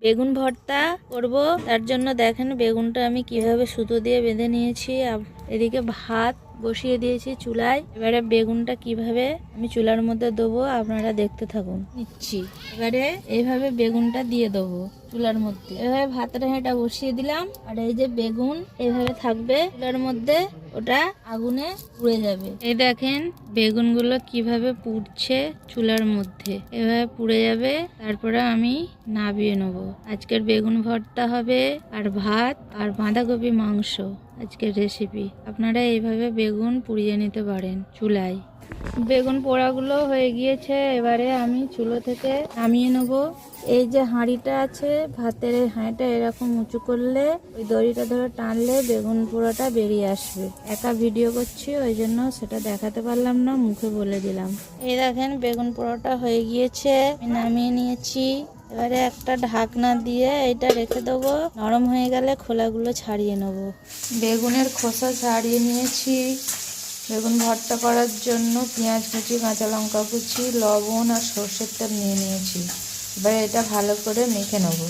বেগুন ভর্তা করব। তার জন্য দেখেন বেগুনটা আমি কিভাবে সুতো দিয়ে বেঁধে নিয়েছি। এদিকে ভাত বসিয়ে দিয়েছি চুলায়। এবারে বেগুনটা কিভাবে আমি চুলার মধ্যে দেবো আপনারা দেখতে থাকুন। নিচ্ছি এবারে এইভাবে বেগুনটা দিয়ে দেবো চুলার মধ্যে। এভাবে ভাতটা এটা বসিয়ে দিলাম, আর এই যে বেগুন এইভাবে থাকবে চুলার মধ্যে, ওটা আগুনে পুড়ে যাবে। এই দেখেন বেগুনগুলো কিভাবে পুড়ছে চুলার মধ্যে, এভাবে পুড়ে যাবে। তারপরে আমি নামিয়ে নেব। আজকের বেগুন ভর্তা হবে আর ভাত আর বাঁধাকপি মাংস আজকের রেসিপি। আপনারা এইভাবে বেগুন পুড়িয়ে নিতে পারেন চুলায়। বেগুন পোড়াগুলো হয়ে গিয়েছে, এবারে আমি চুলো থেকে নামিয়ে নেব। এই যে হাঁড়িটা আছে ভাতের, এই হাঁড়িটা এরকম উঁচু করলে ওই দড়িটা ধরে টানলে বেগুন পোড়াটা বেরিয়ে আসবে। একা ভিডিও করছি ওই জন্য সেটা দেখাতে পারলাম না, মুখে বলে দিলাম। এই দেখেন বেগুন পোড়াটা হয়ে গিয়েছে, নামিয়ে নিয়েছি। এবারে একটা ঢাকনা দিয়ে এটা রেখে দেবো, নরম হয়ে গেলে খোলাগুলো ছাড়িয়ে নেব। বেগুনের খোসা ছাড়িয়ে নিয়েছি। বেগুন ভর্তা করার জন্য পেঁয়াজ কুচি, কাঁচা লঙ্কা কুচি, লবণ আর সর্ষের তেল নিয়ে নিয়েছি। এবার এটা ভালো করে মেখে নেব।